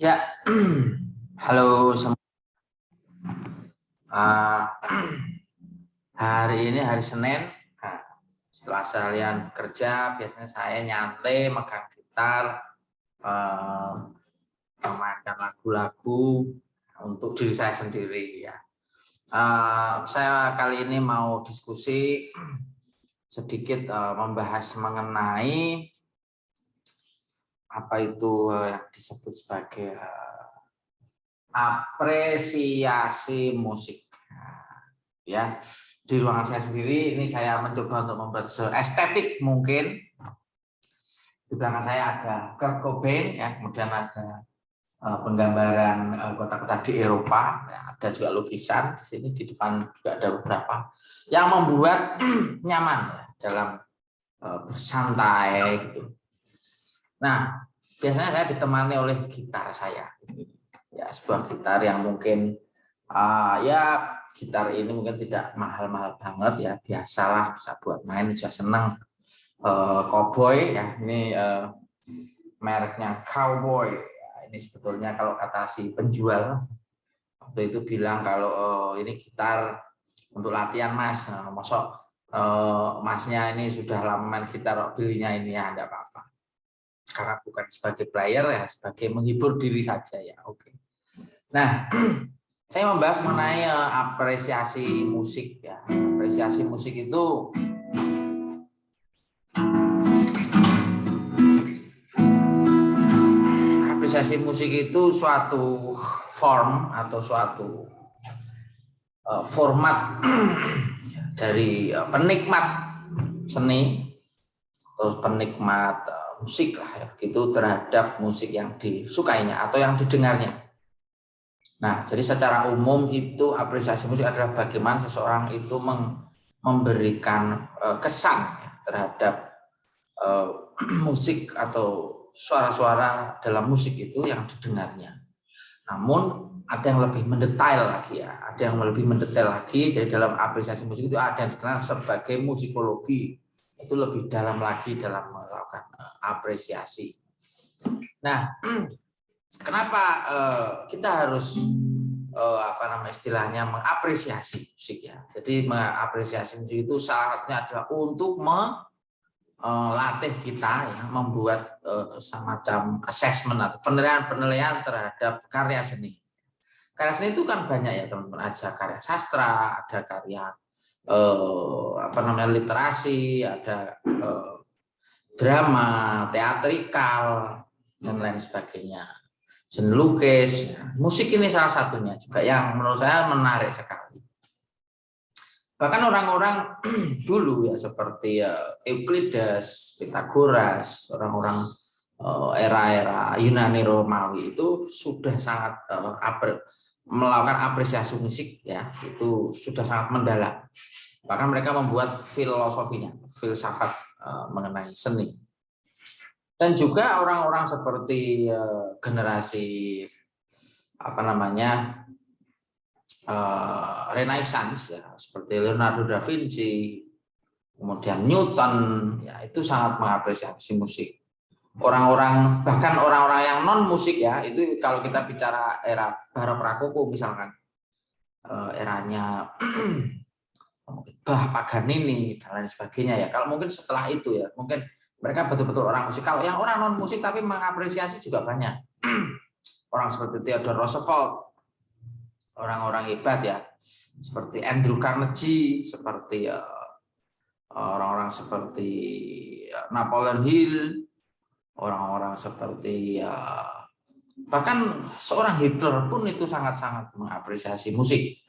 Ya, halo semua. Ah, hari ini hari Senin. Nah, setelah seharian kerja, biasanya saya nyantai, megang gitar, eh, memainkan lagu-lagu untuk diri saya sendiri. Ya, saya kali ini mau diskusi sedikit membahas mengenai apa itu yang disebut sebagai apresiasi musik. Ya, di ruangan saya sendiri ini saya mencoba untuk membuat seestetik mungkin. Di belakang saya ada Kurt Cobain, ya, kemudian ada penggambaran kota-kota di Eropa, ya, ada juga lukisan di sini, di depan juga ada beberapa yang membuat nyaman ya, dalam bersantai gitu. Nah, biasanya saya ditemani oleh gitar saya, ya, sebuah gitar yang mungkin ya gitar ini mungkin tidak mahal-mahal banget ya, biasalah, bisa buat main bisa senang. Cowboy ya, ini mereknya Cowboy ya, ini sebetulnya kalau kata si penjual waktu itu bilang kalau ini gitar untuk latihan mas, masuk masnya ini sudah lama main gitar, belinya ini ya enggak apa-apa, karena bukan sebagai player ya, sebagai menghibur diri saja ya. Oke. Nah, saya membahas mengenai apresiasi musik ya. Apresiasi musik itu suatu form atau suatu format dari penikmat seni atau penikmat musik lah ya, gitu, terhadap musik yang disukainya atau yang didengarnya. Nah, jadi secara umum itu apresiasi musik adalah bagaimana seseorang itu memberikan kesan ya, terhadap musik atau suara-suara dalam musik itu yang didengarnya. Namun ada yang lebih mendetail lagi ya, ada yang lebih mendetail lagi. Jadi dalam apresiasi musik itu ada yang dikenal sebagai musikologi, itu lebih dalam lagi dalam melakukan apresiasi. Nah, kenapa kita harus apa namanya istilahnya mengapresiasi musik ya? Jadi mengapresiasi musik itu salah satunya adalah untuk melatih kita ya, membuat semacam assessment atau penilaian terhadap karya seni. Karya seni itu kan banyak ya teman-teman, ada karya sastra, ada karya apa namanya literasi, ada drama, teatrikal dan lain sebagainya. Seni lukis, musik ini salah satunya juga yang menurut saya menarik sekali. Bahkan orang-orang dulu ya seperti Euclides, Pythagoras, orang-orang era-era Yunani Romawi itu sudah sangat melakukan apresiasi musik ya, itu sudah sangat mendalam. Bahkan mereka membuat filosofinya, filsafat mengenai seni. Dan juga orang-orang seperti generasi apa namanya Renaissance ya, seperti Leonardo da Vinci, kemudian Newton, ya itu sangat mengapresiasi musik. Orang-orang, bahkan orang-orang yang non musik ya, itu kalau kita bicara era Barok Rokoko misalkan, eranya Bach, Paganini dan lain sebagainya ya. Kalau mungkin setelah itu ya, mungkin mereka betul-betul orang musik. Kalau yang orang non musik tapi mengapresiasi juga banyak. Orang seperti Theodore Roosevelt, orang-orang hebat ya, seperti Andrew Carnegie, seperti orang-orang seperti Napoleon Hill, orang-orang seperti bahkan seorang Hitler pun itu sangat-sangat mengapresiasi musik.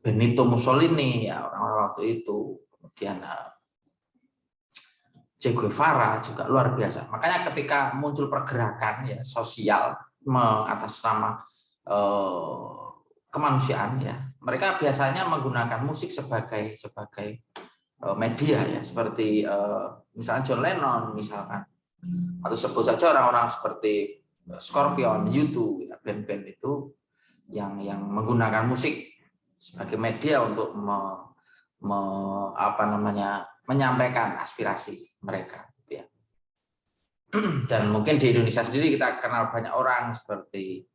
Benito Mussolini ya, orang-orang waktu itu, kemudian Che Guevara juga luar biasa. Makanya ketika muncul pergerakan ya sosial atas nama kemanusiaan ya, mereka biasanya menggunakan musik sebagai media ya, seperti misalnya John Lennon misalkan, atau sebut saja orang-orang seperti Scorpion, U2 ya, band-band itu yang menggunakan musik sebagai media untuk apa namanya menyampaikan aspirasi mereka ya. Dan mungkin di Indonesia sendiri kita kenal banyak orang seperti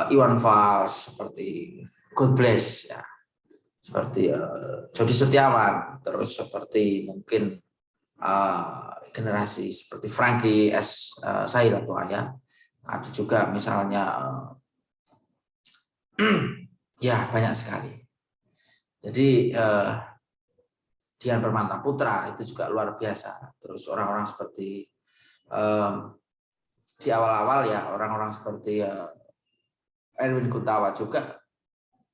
Iwan Fals, seperti God Bless, ya, seperti Jody Setiawan, terus seperti mungkin generasi seperti Frankie S. Sahil atau Ayah. Ada juga misalnya ya banyak sekali. Jadi Dian Permanta Putra itu juga luar biasa. Terus orang-orang seperti di awal-awal ya orang-orang seperti Erwin Gutawa juga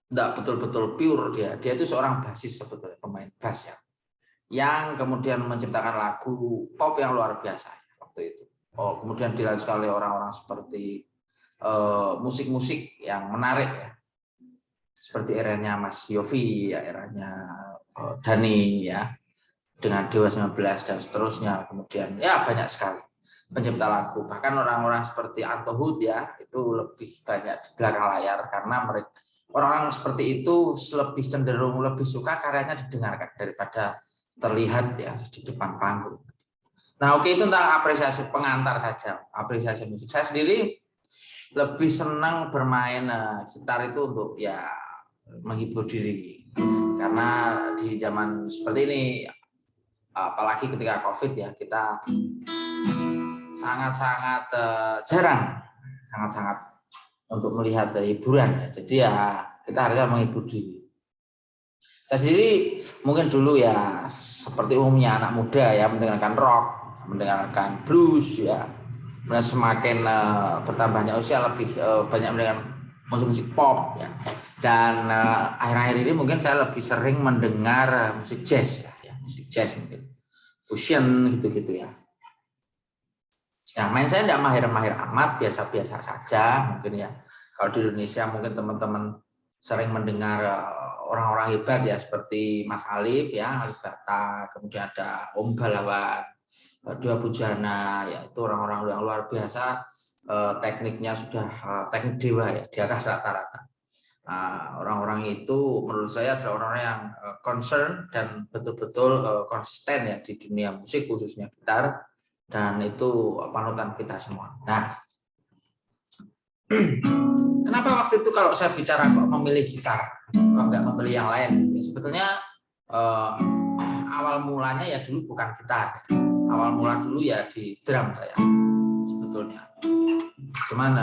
tidak betul-betul pure dia itu seorang basis sebetulnya, pemain bass ya, yang kemudian menciptakan lagu pop yang luar biasa waktu itu. Kemudian dilanjutkan oleh orang-orang seperti musik-musik yang menarik ya, seperti eranya Mas Yofi ya, eranya Dani ya, dengan Dewa 19 dan seterusnya. Kemudian ya banyak sekali pencipta lagu, bahkan orang-orang seperti Anto Hood ya, itu lebih banyak di belakang layar karena mereka orang-orang seperti itu lebih cenderung lebih suka karyanya didengarkan daripada terlihat ya di depan panggung. Nah, oke, itu tentang apresiasi pengantar saja, apresiasi musik. Saya sendiri lebih senang bermain gitar itu untuk ya menghibur diri, karena di zaman seperti ini, apalagi ketika COVID ya, kita sangat-sangat jarang, sangat-sangat untuk melihat hiburan. Jadi ya kita harusnya menghibur diri. Saya sendiri mungkin dulu ya seperti umumnya anak muda ya, mendengarkan rock, mendengarkan blues ya. Kemudian semakin bertambahnya usia lebih banyak mendengar musik-musik pop ya. Dan akhir-akhir ini mungkin saya lebih sering mendengar musik jazz ya, musik jazz mungkin fusion gitu-gitu ya. Nah, main saya tidak mahir-mahir amat, biasa-biasa saja mungkin ya. Kalau di Indonesia mungkin teman-teman sering mendengar orang-orang hebat ya, seperti Mas Alif ya, Alif Bata, kemudian ada Om Balawan, Dua Bujana, ya itu orang-orang yang luar biasa, tekniknya sudah teknik dewa ya, di atas rata-rata. Orang-orang itu menurut saya adalah orang-orang yang concern dan betul-betul konsisten ya di dunia musik, khususnya gitar. Dan itu panutan kita semua. Nah, kenapa waktu itu kalau saya bicara kok memilih gitar, kok nggak memilih yang lain? Ya, sebetulnya awal mulanya ya dulu bukan gitar. Awal mula dulu ya di drum saya, sebetulnya. Cuman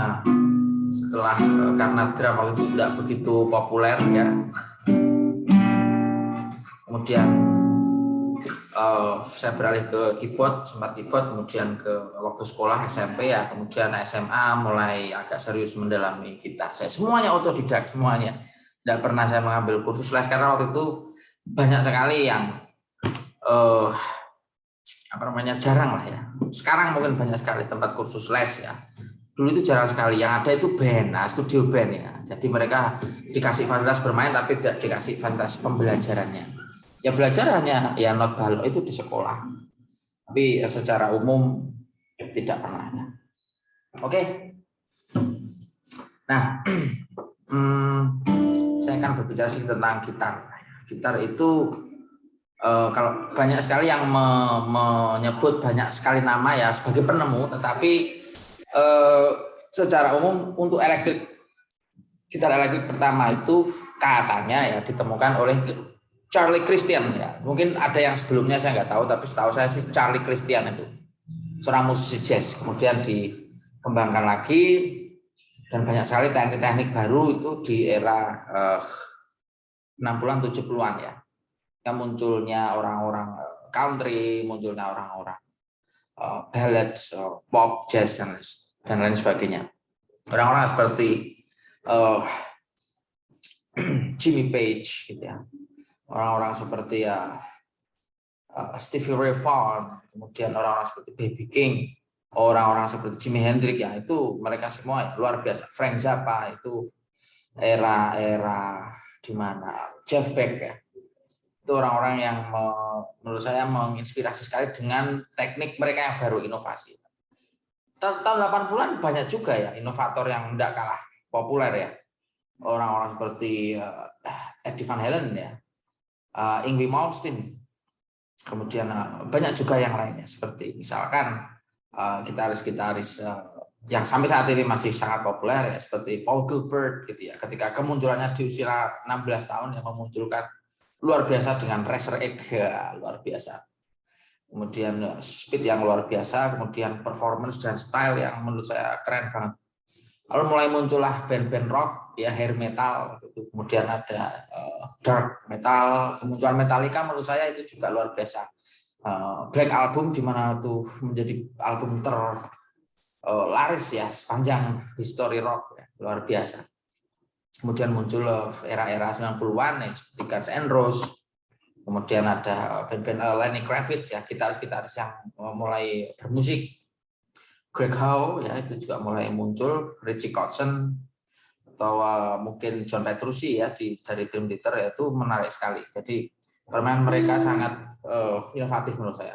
setelah karena drum waktu itu tidak begitu populer ya, kemudian saya beralih ke keyboard, sempat keyboard, kemudian ke waktu sekolah SMP ya, kemudian SMA mulai agak serius mendalami gitar. Saya semuanya otodidak, semuanya. Tidak pernah saya mengambil kursus les karena waktu itu banyak sekali yang jarang lah ya. Sekarang mungkin banyak sekali tempat kursus les ya. Dulu itu jarang sekali, yang ada itu band, studio band ya. Jadi mereka dikasih fasilitas bermain tapi tidak dikasih fasilitas pembelajarannya. Ya belajar hanya ya not balok itu di sekolah, tapi secara umum tidak pernah. Oke. Nah, saya akan berbicara sedikit tentang gitar. Gitar itu kalau banyak sekali yang menyebut banyak sekali nama ya sebagai penemu, tetapi secara umum untuk gitar elektrik pertama itu katanya ya ditemukan oleh Charlie Christian ya, mungkin ada yang sebelumnya saya nggak tahu, tapi setahu saya sih Charlie Christian itu seorang musisi jazz, kemudian dikembangkan lagi dan banyak sekali teknik-teknik baru itu di era 60-an 70-an ya, yang munculnya orang-orang country, munculnya orang-orang ballad, pop, jazz dan lain sebagainya. Orang-orang seperti Jimmy Page gitu ya. Orang-orang seperti ya Stevie Ray Vaughan, kemudian orang-orang seperti Baby King, orang-orang seperti Jimi Hendrix ya, itu mereka semua ya, luar biasa. Frank Zappa itu era di mana Jeff Beck ya, itu orang-orang yang menurut saya menginspirasi sekali dengan teknik mereka yang baru, inovasi. Tahun 80-an banyak juga ya inovator yang tidak kalah populer ya, orang-orang seperti Eddie Van Halen ya, Yngwie Malmsteen, kemudian banyak juga yang lainnya seperti misalkan gitaris-gitaris yang sampai saat ini masih sangat populer ya, seperti Paul Gilbert gitu ya. Ketika kemunculannya di usia 16 tahun yang memunculkan luar biasa dengan Racer X ya, luar biasa. Kemudian speed yang luar biasa, kemudian performance dan style yang menurut saya keren banget. Lalu mulai muncullah band-band rock ya, hair metal gitu. Kemudian ada dark metal, kemunculan Metallica menurut saya itu juga luar biasa. Black Album di mana tuh menjadi album laris ya sepanjang histori rock ya, luar biasa. Kemudian muncul era-era 90-an ya, seperti Guns N' Roses. Kemudian ada band-band Lenny Kravitz ya, gitaris-gitaris yang mulai bermusik. Greg Howe ya, itu juga mulai muncul, Richie Kotzen atau mungkin John Petrucci ya dari Dream Theater ya, itu menarik sekali. Jadi permainan mereka sangat inovatif menurut saya.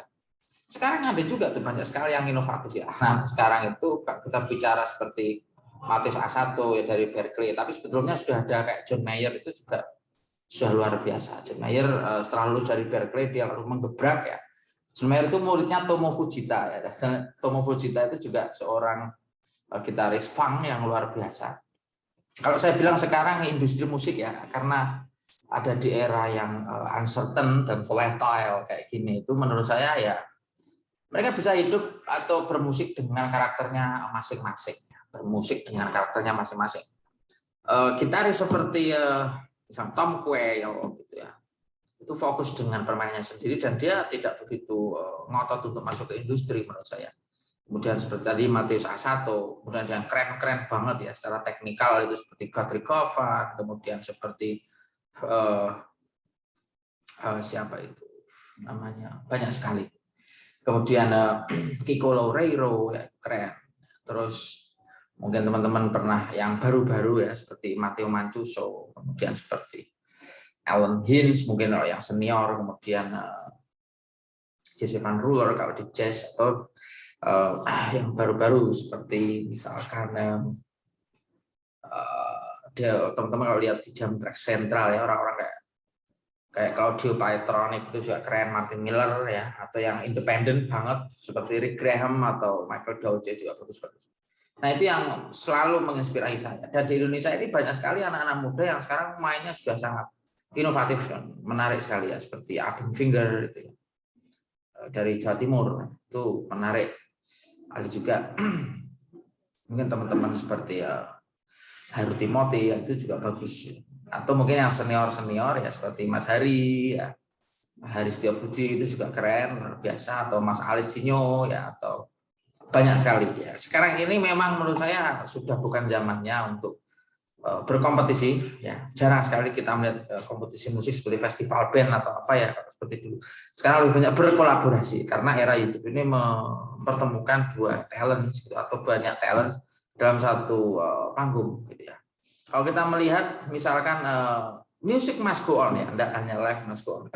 Sekarang ada juga tuh banyak sekali yang inovatif ya. Nah, sekarang itu kita bicara seperti Matius Assato ya dari Berkeley, tapi sebetulnya sudah ada kayak John Mayer, itu juga sudah luar biasa. John Mayer setelah lulus dari Berkeley dia langsung menggebrak ya. John Mayer itu muridnya Tomo Fujita ya. Dan Tomo Fujita itu juga seorang gitaris funk yang luar biasa. Kalau saya bilang sekarang industri musik ya, karena ada di era yang uncertain dan volatile kayak gini, itu menurut saya ya mereka bisa hidup atau bermusik dengan karakternya masing-masing, bermusik dengan karakternya masing-masing. Gitaris seperti misal Tom Quayle gitu ya, itu fokus dengan permainannya sendiri dan dia tidak begitu ngotot untuk masuk ke industri menurut saya. Kemudian seperti tadi Matius Assato, kemudian yang keren-keren banget ya secara teknikal itu seperti Guthrie Govan, kemudian seperti siapa itu namanya, banyak sekali. Kemudian Kiko Loureiro ya keren. Terus mungkin teman-teman pernah yang baru-baru ya seperti Matteo Mancuso, kemudian seperti Alan Hinds mungkin yang senior, kemudian Jesse Van Ruler kalau di jazz, atau yang baru-baru seperti misalkan dia teman-teman kalau lihat di Jam Track Central ya, orang-orang kayak Claudio Paetronic itu juga keren, Martin Miller ya, atau yang independen banget seperti Rick Graham atau Michael Daughtry juga bagus-bagus. Nah itu yang selalu menginspirasi saya. Dan di Indonesia ini banyak sekali anak-anak muda yang sekarang mainnya sudah sangat inovatif dan menarik sekali ya, seperti Abing Finger itu ya, dari Jawa Timur itu menarik. Ada juga mungkin teman-teman seperti Haru Timothy ya, itu juga bagus. Atau mungkin yang senior-senior ya seperti Mas Hari ya, Hari Setiapuji itu juga keren luar biasa, atau Mas Alit Sinyo ya, atau banyak sekali ya. Sekarang ini memang menurut saya sudah bukan zamannya untuk berkompetisi ya. Jarang sekali kita melihat kompetisi musik seperti festival band atau apa ya seperti dulu. Sekarang lebih banyak berkolaborasi karena era YouTube ini mempertemukan dua talent gitu, atau banyak talent dalam satu panggung gitu ya. Kalau kita melihat misalkan music must go on ya, tidak hanya live must go on.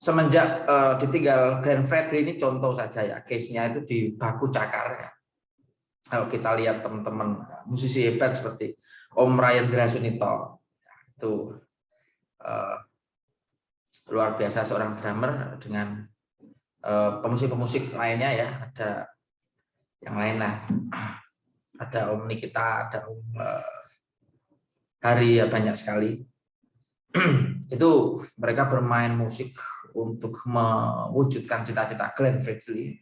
Semenjak ditinggal Glenn Fredly ini contoh saja ya, case-nya itu di Baku Cakar ya. Kalau kita lihat teman-teman musisi hebat seperti Om Rayendra Sunito, itu luar biasa seorang drummer dengan pemusik-pemusik lainnya ya, ada yang lain lah, ada Om Nikita, ada Om Hari ya, banyak sekali. Itu mereka bermain musik untuk mewujudkan cita-cita Glenn Fredly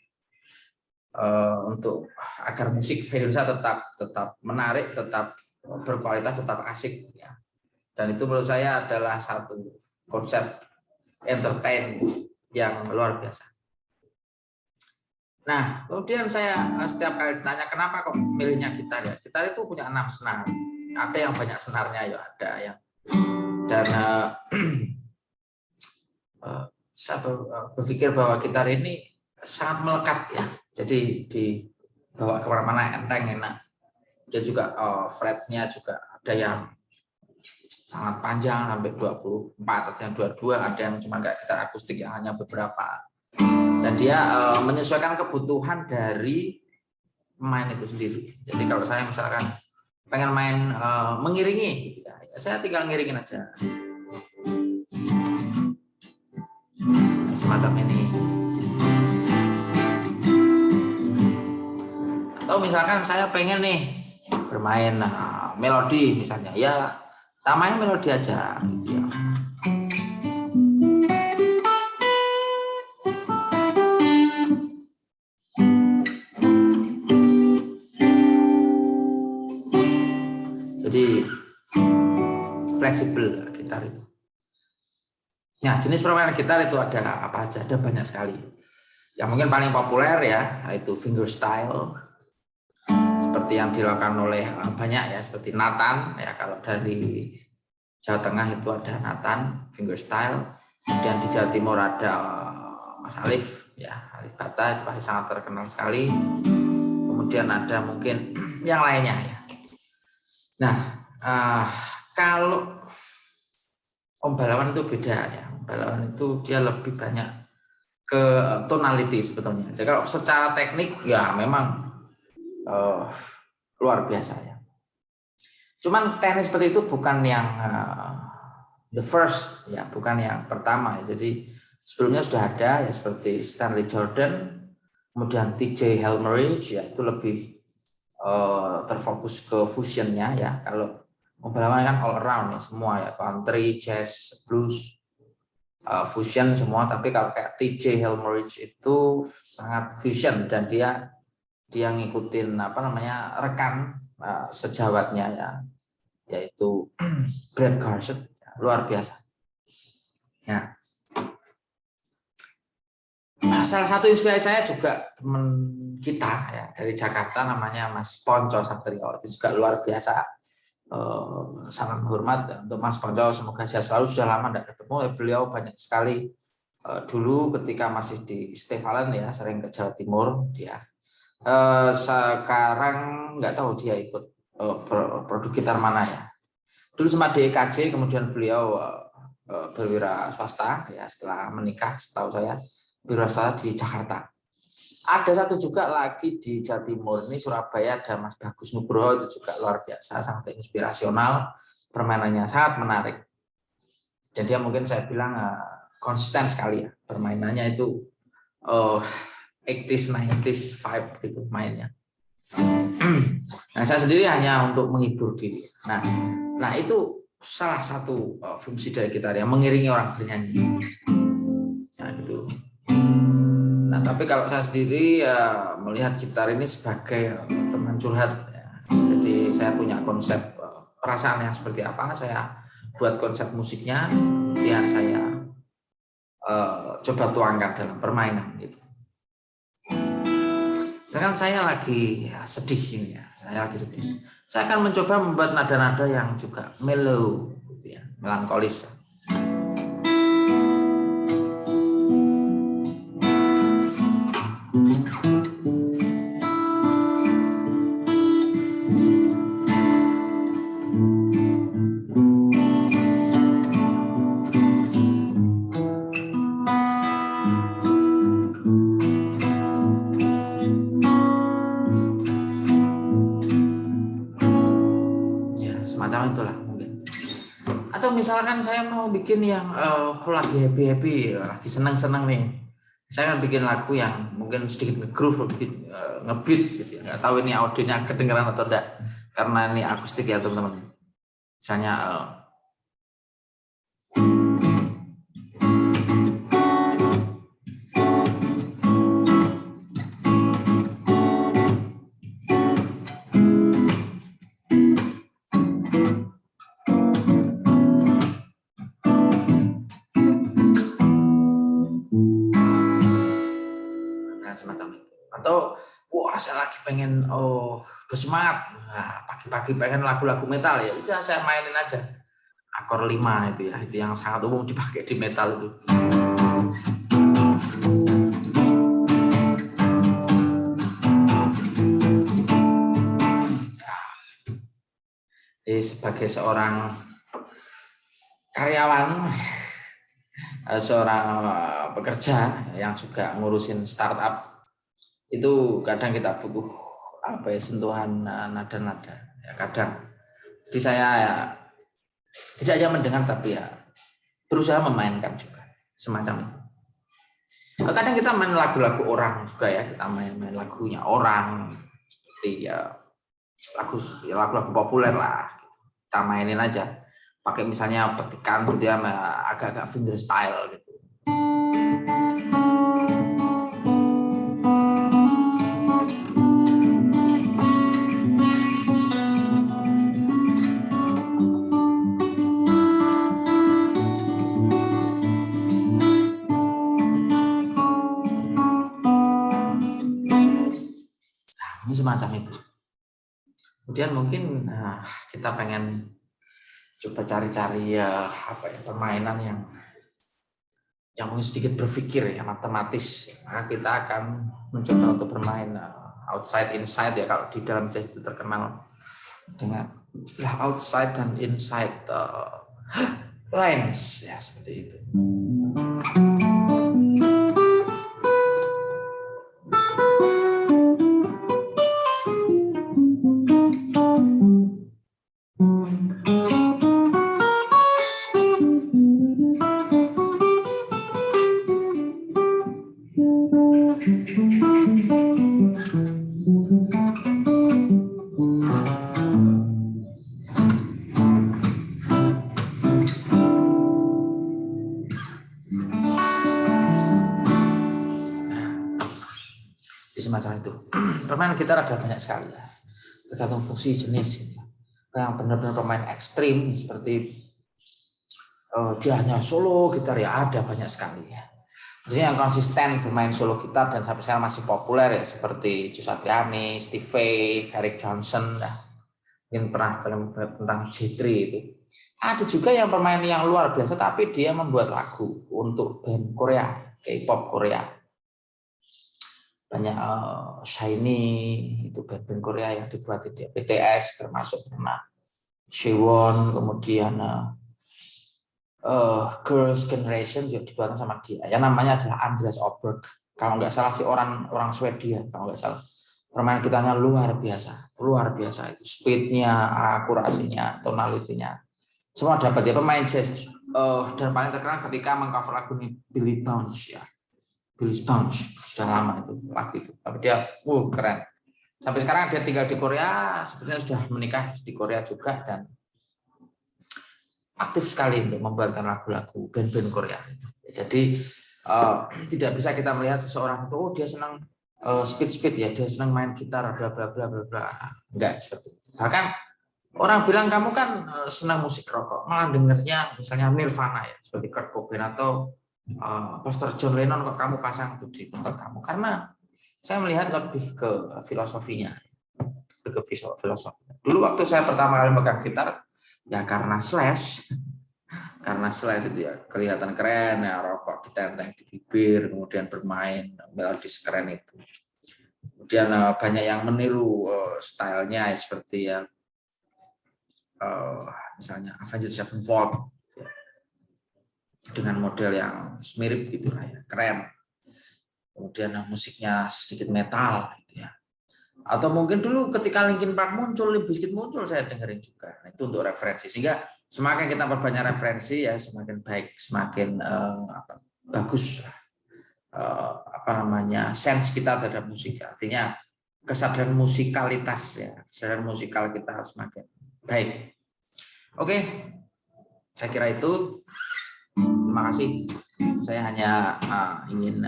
untuk agar musik Indonesia tetap menarik, tetap berkualitas, tetap asik ya. Dan itu menurut saya adalah satu konsep entertain yang luar biasa. Nah, kemudian saya setiap kali ditanya kenapa kok milihnya gitar ya. Gitar itu punya 6 senar. Ada yang banyak senarnya ya, ada yang, dan saya berpikir bahwa gitar ini sangat melekat ya. Jadi dibawa kemana-mana enteng, enak. Dia juga frets-nya juga ada yang sangat panjang sampai 24, ada yang 22, ada yang cuma kayak gitar akustik yang hanya beberapa. Dan dia menyesuaikan kebutuhan dari pemain itu sendiri. Jadi kalau saya misalkan pengen main mengiringi, ya, saya tinggal ngiringin aja. Semacam ini. Atau misalkan saya pengen nih bermain melodi misalnya, ya tamanya melodi aja gitu ya. Jadi fleksibel gitar itu. Nah, jenis permainan gitar itu ada apa aja? Ada banyak sekali. Yang mungkin paling populer ya, yaitu fingerstyle. Seperti yang dilakukan oleh banyak ya, seperti Nathan ya, kalau dari Jawa Tengah itu ada Nathan fingerstyle. Kemudian di Jawa Timur ada Mas Alif ya, Alif Bata, itu pasti sangat terkenal sekali. Kemudian ada mungkin yang lainnya ya. Nah, kalau Om Balawan itu beda ya. Om Balawan itu dia lebih banyak ke tonality sebetulnya. Jadi kalau secara teknik ya memang luar biasa ya. Cuman teknik seperti itu bukan yang the first ya, bukan yang pertama. Jadi sebelumnya sudah ada ya, seperti Stanley Jordan, kemudian TJ Helmerich ya, itu lebih terfokus ke fusionnya ya. Kalau Om Balawan kan all around ya, semua ya, country, jazz, blues, fusion semua. Tapi kalau kayak TJ Helmerich itu sangat fusion, dan dia ngikutin apa namanya rekan sejawatnya ya, yaitu Brad Garrett, luar biasa. Ya. Salah satu inspirasi saya juga teman kita ya dari Jakarta, namanya Mas Ponco Satrio, itu juga luar biasa. Sangat hormat untuk Mas Ponco, semoga sehat selalu. Sudah lama tidak ketemu, beliau banyak sekali dulu ketika masih di Stevalen ya, sering ke Jawa Timur dia. Sekarang nggak tahu dia ikut produk gitar mana ya. Dulu sempat di EKJ, kemudian beliau berwira swasta ya, setelah menikah setahu saya berwira swasta di Jakarta. Ada satu juga lagi di Jawa Timur, ini Surabaya, ada Mas Bagus Nugroho, itu juga luar biasa, sangat inspirasional, permainannya sangat menarik. Dan dia mungkin saya bilang konsisten sekali ya, permainannya itu 80s, 90s vibe gitu mainnya. Nah, saya sendiri hanya untuk menghibur diri. Nah itu salah satu fungsi dari gitar ya, mengiringi orang bernyanyi. Nah, gitu. Nah, tapi kalau saya sendiri ya melihat gitar ini sebagai teman curhat ya. Jadi saya punya konsep perasaan yang seperti apa, saya buat konsep musiknya, kemudian saya coba tuangkan dalam permainan gitu. Sekarang saya lagi sedih ini ya, saya lagi sedih. Saya akan mencoba membuat nada-nada yang juga mellow gitu ya, melankolis. Misalkan saya mau bikin yang lagi happy-happy, lagi senang-senang nih, saya akan bikin lagu yang mungkin sedikit nge-groove, nge-beat gitu ya. Nggak tahu ini audionya kedengeran atau enggak, karena ini akustik ya teman-teman. Misalnya semacam itu. Atau wah saya lagi pengen bersemangat, pagi-pagi pengen lagu-lagu metal ya, udah saya mainin aja akor 5 itu ya, itu yang sangat umum dipakai di metal itu. Jadi sebagai seorang karyawan, seorang pekerja yang juga ngurusin startup, itu kadang kita butuh apa ya, sentuhan nada-nada ya kadang. Jadi saya ya, tidak hanya mendengar tapi ya berusaha memainkan juga semacam itu. Kadang kita main lagu-lagu orang juga ya, kita main lagunya orang seperti ya lagu-lagu populer lah, kita mainin aja pakai misalnya petikan gitu ya, agak-agak fingerstyle gitu. Ini semacam itu. Kemudian mungkin kita pengen coba cari-cari permainan yang mungkin sedikit berpikir ya, matematis. Nah, kita akan mencoba untuk bermain outside inside ya, kalau di dalam jazz itu terkenal dengan istilah outside dan inside lines ya, seperti itu. Semacam itu. Permainan gitar ada banyak sekali ya, tergantung fungsi jenis. Yang benar-benar pemain ekstrim seperti dia hanya solo gitar ya ada banyak sekali ya. Jadi yang konsisten bermain solo gitar dan sampai sekarang masih populer ya, seperti Joe Satriani, Steve Vai, Eric Johnson, yang pernah tentang J3 itu. Ada juga yang pemain yang luar biasa, tapi dia membuat lagu untuk band Korea, K-pop Korea. Banyak Shiny itu band Korea yang dibuat di BTS, termasuk Siwon, kemudian Girls' Generation juga dibuat sama dia. Yang namanya adalah Andreas Oberg. Kalau nggak salah sih orang Swedia, kalau nggak salah. Permainan gitarnya luar biasa itu. Speednya, akurasinya, tonalitinya, semua dapat dia. Pemain jazz dan paling terkenal ketika mengcover lagu ini Billy Bounce ya. Billy Bounce sudah lama itu lagu itu, tapi dia keren. Sampai sekarang dia tinggal di Korea, sebenarnya sudah menikah di Korea juga dan aktif sekali untuk membuatkan lagu-lagu band-band Korea. Jadi tidak bisa kita melihat seseorang itu dia senang speed ya, dia senang main gitar bla bla bla bla bla. Enggak seperti itu. Bahkan orang bilang kamu kan senang musik rock, malah dengernya misalnya Nirvana ya, seperti Kurt Cobain atau Pastor John Lennon kok kamu pasang itu di tempat kamu. Karena saya melihat lebih ke filosofinya. Dulu waktu saya pertama kali megang gitar ya karena Slash itu ya kelihatan keren ya, rokok ditenteng di bibir, kemudian bermain melodis keren itu. Kemudian banyak yang meniru stylenya seperti ya misalnya Avenged Sevenfold ya, dengan model yang mirip gitulah ya, keren. Kemudian musiknya sedikit metal gitu ya. Atau mungkin dulu ketika Linkin Park muncul, Limp Bizkit muncul, saya dengerin juga. Nah, itu untuk referensi. Sehingga semakin kita perbanyak referensi ya, semakin baik, semakin bagus sense kita terhadap musik. Artinya kesadaran musikalitas ya, kesadaran musikal kita semakin baik. Oke, saya kira itu. Terima kasih. Saya hanya ingin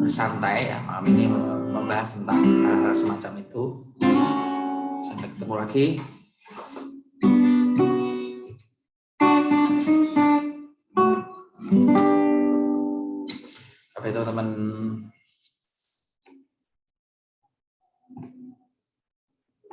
bersantai ya malam ini membahas tentang hal-hal semacam itu. Sampai ketemu lagi. Oke teman-teman.